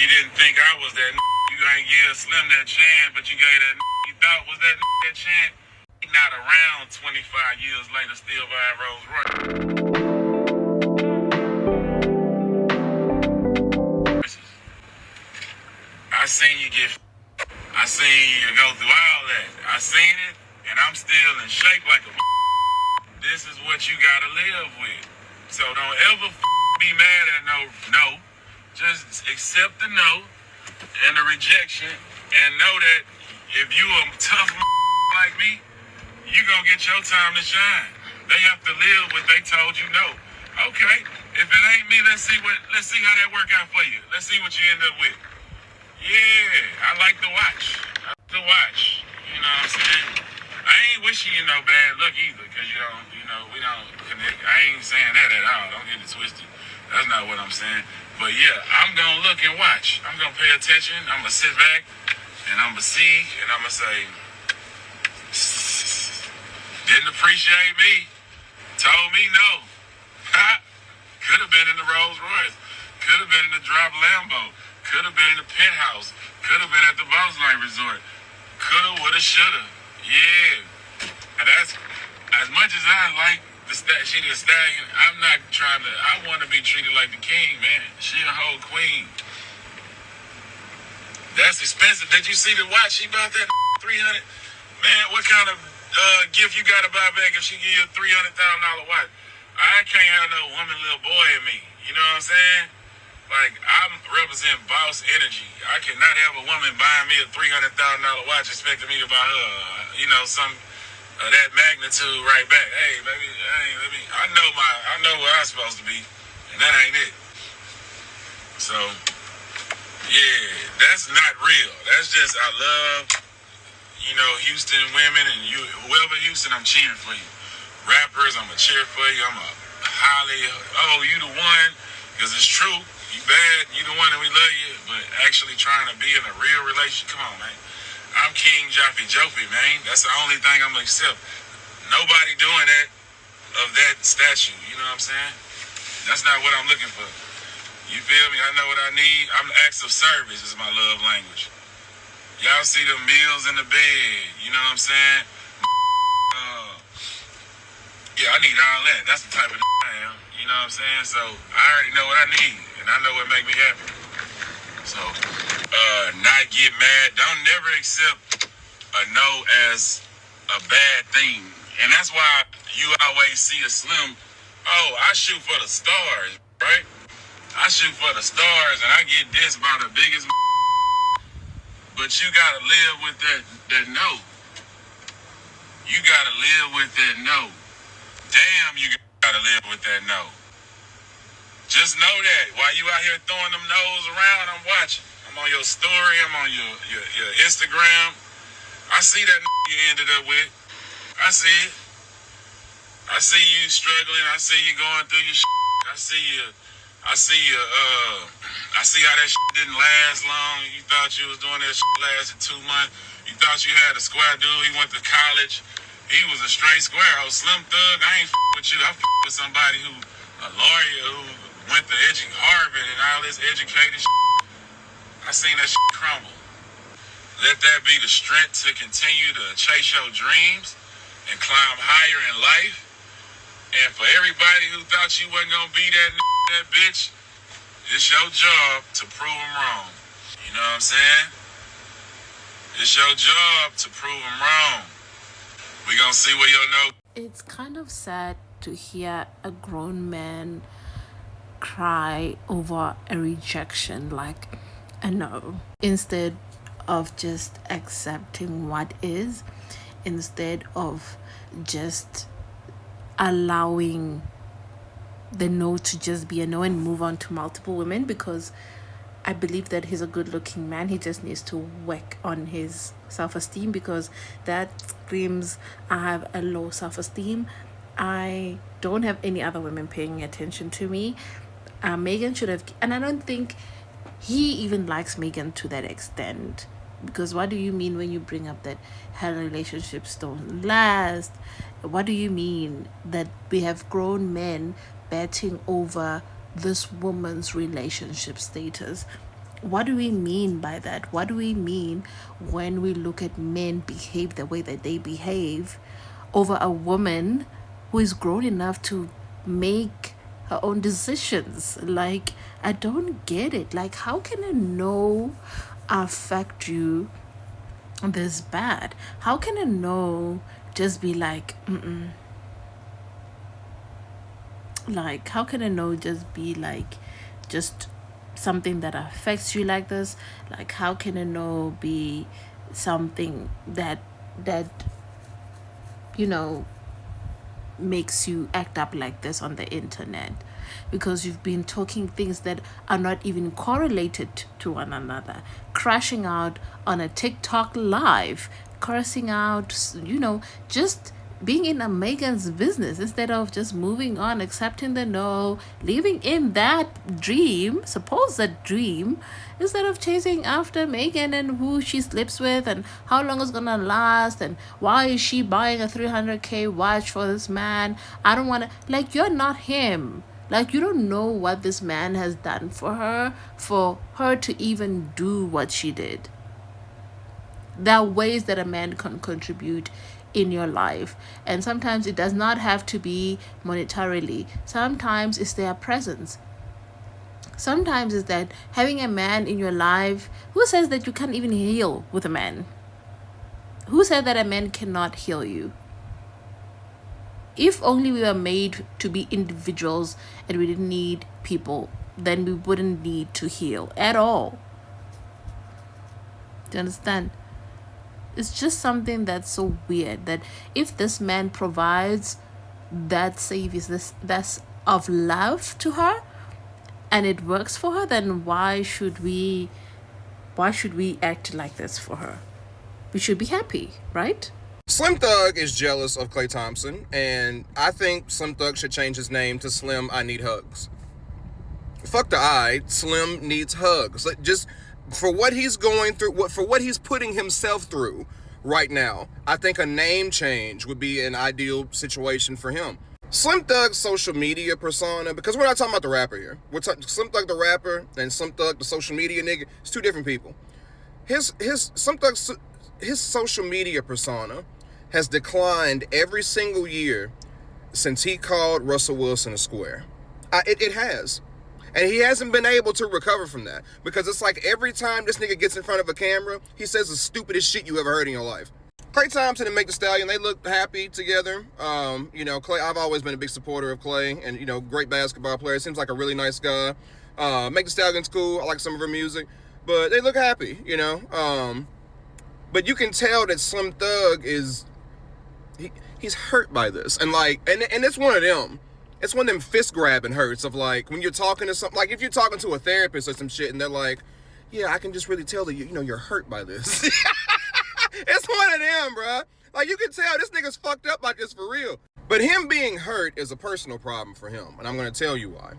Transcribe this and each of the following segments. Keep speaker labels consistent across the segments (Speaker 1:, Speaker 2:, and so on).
Speaker 1: You didn't think I was that. You ain't give Slim that chance, but you gave that you thought was that chance. He not around 25 years later, still buying Rolls Royce. I seen you get. I seen you go through all that. I seen it, and I'm still in shape like a. This is what you gotta live with. So don't ever be mad at no. Just accept the no and the rejection, and know that if you a tough like me, you gonna get your time to shine. They have to live what they told you no. Okay, if it ain't me, let's see how that work out for you. Let's see what you end up with. Yeah, I like to watch. You know what I'm saying? I ain't wishing you no bad luck either, because we don't connect. I ain't saying that at all. Don't get it twisted. That's not what I'm saying. But yeah, I'm going to look and watch. I'm going to pay attention. I'm going to sit back, and I'm going to see, and I'm going to say, didn't appreciate me. Told me no. Could have been in the Rolls Royce. Could have been in the drop Lambo. Could have been in the penthouse. Could have been at the Boss Light Resort. Coulda, woulda, shoulda. Yeah. And that's, as much as I like she the stallion, I'm not trying to, I want to be treated like the king, man. She a whole queen. That's expensive. Did you see the watch? She bought that 300. Man, what kind of gift you got to buy back if she give you a $300,000 watch? I can't have no woman, little boy in me. You know what I'm saying? Like, I represent boss energy. I cannot have a woman buying me a $300,000 watch expecting me to buy her, some that magnitude right back. Hey, baby, I know where I'm supposed to be, and that ain't it. So, yeah, that's not real. That's just, I love, Houston women, and you, whoever Houston, I'm cheering for you. Rappers, I'm going to cheer for you. I'm a you the one, because it's true. You bad, you the one and we love you, but actually trying to be in a real relationship, come on, man. I'm King Joffy Joffy, man. That's the only thing I'm going to accept. Nobody doing that of that statue, you know what I'm saying? That's not what I'm looking for. You feel me? I know what I need. I'm acts of service is my love language. Y'all see the meals in the bed, you know what I'm saying? Yeah, I need all that. That's the type of I am, you know what I'm saying? So I already know what I need, and I know what make me happy. So, not get mad. Don't never accept a no as a bad thing. And that's why you always see a Slim, I shoot for the stars, right? I shoot for the stars, and I get this by the biggest. But you gotta live with that no. You gotta live with that no. Damn, you gotta live with that no. Just know that while you out here throwing them no's around, I'm watching. I'm on your story. I'm on your Instagram. I see that you ended up with. I see it. I see you struggling. I see you going through your shit. I see you. I see how that shit didn't last long. You thought you was doing that shit lasted 2 months. You thought you had a square dude. He went to college. He was a straight square. Slim Thug. I ain't with you. I with somebody who, a lawyer who went to Harvard and all this educated shit. I seen that shit crumble. Let that be the strength to continue to chase your dreams and climb higher in life. And for everybody who thought you wasn't gonna be that bitch, it's your job to prove them wrong. You know what I'm saying? It's your job to prove them wrong. We gonna see where your no.
Speaker 2: It's kind of sad to hear a grown man cry over a rejection, like a no, instead of just accepting what is, instead of just allowing the no to just be a no and move on to multiple women, because I believe that he's a good looking man. He just needs to work on his self-esteem, because that screams I have a low self-esteem. I don't have any other women paying attention to me. Megan should have, and I don't think he even likes Megan to that extent, because what do you mean when you bring up that her relationships don't last? What do you mean that we have grown men betting over this woman's relationship status? What do we mean by that? What do we mean when we look at men behave the way that they behave over a woman who is grown enough to make her own decisions? Like, I don't get it. Like, how can a no affect you this bad? How can a no just be like, mm-mm? Like, how can a no just be like, just something that affects you like this? Like, how can a no be something that you know makes you act up like this on the internet because you've been talking things that are not even correlated to one another, crashing out on a TikTok live, cursing out, just being in a Megan's business instead of just moving on, accepting the no, living in that dream, supposed dream, instead of chasing after Megan and who she sleeps with and how long it's gonna last and why is she buying a 300K watch for this man. I don't want to, like, you're not him. Like, you don't know what this man has done for her to even do what she did. There are ways that a man can contribute in your life, and sometimes it does not have to be monetarily. Sometimes it's their presence. Sometimes it's that having a man in your life. Who says that you can't even heal with a man? Who said that a man cannot heal you? If only we were made to be individuals and we didn't need people, then we wouldn't need to heal at all. Do you understand? It's just something that's so weird that if this man provides that service, that's of love to her, and it works for her, then why should we act like this for her? We should be happy, right?
Speaker 3: Slim Thug is jealous of Klay Thompson, and I think Slim Thug should change his name to Slim I Need Hugs. Fuck the I, Slim needs hugs. Just for what he's going through, for what he's putting himself through right now, I think a name change would be an ideal situation for him. Slim Thug's social media persona, because we're not talking about the rapper here. We're talking Slim Thug the rapper and Slim Thug the social media nigga. It's two different people. Slim Thug's social media persona has declined every single year since he called Russell Wilson a square. It has. And he hasn't been able to recover from that, because it's like every time this nigga gets in front of a camera, he says the stupidest shit you ever heard in your life. Klay Thompson and Megan Thee Stallion, they look happy together. Klay, I've always been a big supporter of Klay, and great basketball player. Seems like a really nice guy. Megan Thee Stallion's cool. I like some of her music, but they look happy, But you can tell that Slim Thug is he's hurt by this, and it's one of them. It's one of them fist grabbing hurts of like when you're talking to something, like if you're talking to a therapist or some shit and they're like, yeah, I can just really tell that you're hurt by this. It's one of them, bruh. Like, you can tell this nigga's fucked up like this for real. But him being hurt is a personal problem for him, and I'm gonna tell you why.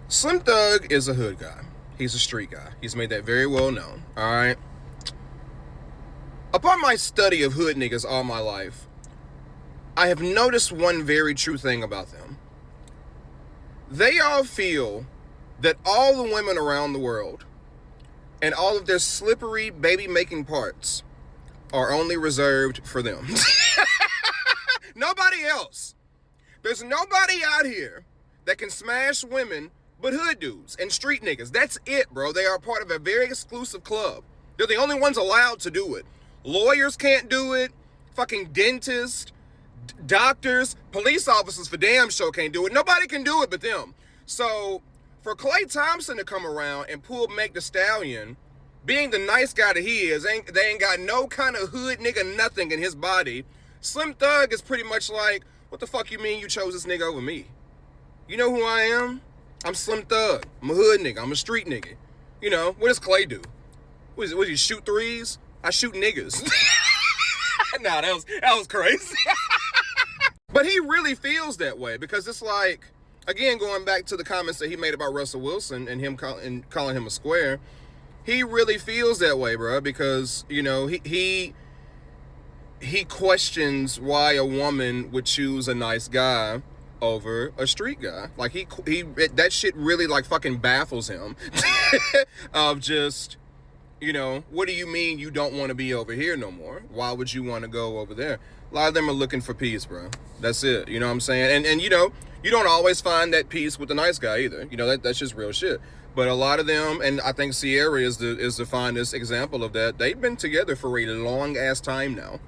Speaker 3: Slim Thug is a hood guy. He's a street guy. He's made that very well known, alright? Upon my study of hood niggas all my life, I have noticed one very true thing about them. They all feel that all the women around the world and all of their slippery baby-making parts are only reserved for them. Nobody else. There's nobody out here that can smash women but hood dudes and street niggas. That's it, bro. They are part of a very exclusive club. They're the only ones allowed to do it. Lawyers can't do it. Fucking dentists, doctors, police officers for damn sure can't do it. Nobody can do it but them. So for Klay Thompson to come around and pull Megan Thee Stallion, being the nice guy that he is, they ain't got no kind of hood nigga nothing in his body. Slim Thug is pretty much like, what the fuck you mean you chose this nigga over me? You know who I am? I'm Slim Thug. I'm a hood nigga. I'm a street nigga. What does Klay do? What does he shoot threes? I shoot niggas. Nah, that was crazy. But he really feels that way, because it's like, again, going back to the comments that he made about Russell Wilson and him calling him a square, he really feels that way, bro, because, he questions why a woman would choose a nice guy over a street guy. Like he that shit really like fucking baffles him. Of just, you know, what do you mean you don't want to be over here no more? Why would you want to go over there? A lot of them are looking for peace, bro. That's it. You know what I'm saying? And you know, you don't always find that peace with the nice guy either. You know, that's just real shit. But a lot of them, and I think Sierra is the finest example of that. They've been together for a long ass time now.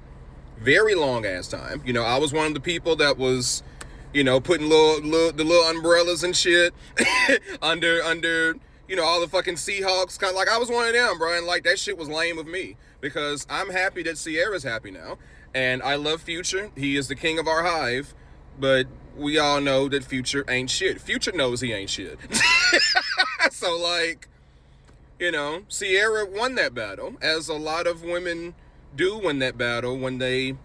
Speaker 3: Very long ass time. You know, I was one of the people that was, you know, putting the little umbrellas and shit under you know, all the fucking Seahawks. Kind of like I was one of them, bro. And like that shit was lame of me, because I'm happy that Sierra's happy now. And I love Future. He is the king of our hive. But we all know that Future ain't shit. Future knows he ain't shit. So like, you know, Sierra won that battle, as a lot of women do win that battle when they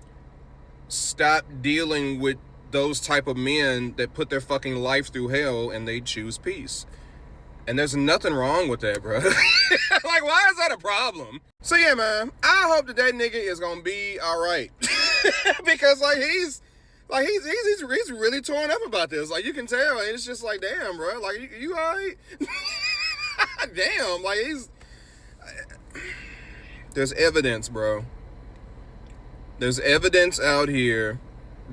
Speaker 3: stop dealing with those type of men that put their fucking life through hell and they choose peace. And there's nothing wrong with that, bro. Like, why is that a problem? So yeah, man, I hope that nigga is gonna be all right. Because like he's really torn up about this. Like you can tell, and it's just like, damn, bro. Like you all right? Damn, like there's evidence, bro. There's evidence out here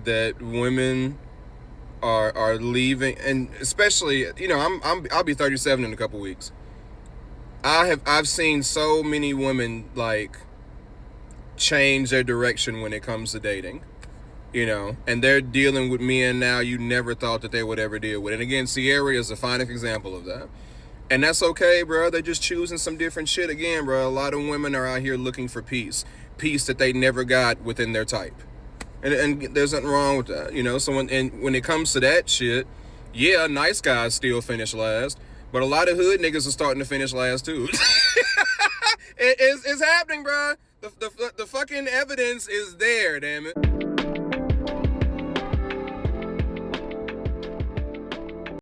Speaker 3: that women are leaving, and especially, you know, I'll be 37 in a couple weeks. I've seen so many women like change their direction when it comes to dating, you know, and they're dealing with men now you never thought that they would ever deal with. And again, Sierra is the finest example of that. And that's okay, bro. They're just choosing some different shit again, bro. A lot of women are out here looking for peace that they never got within their type. And there's nothing wrong with that, you know. So when it comes to that shit, yeah, nice guys still finish last, but a lot of hood niggas are starting to finish last too. It's happening, bro. The fucking evidence is there, damn it.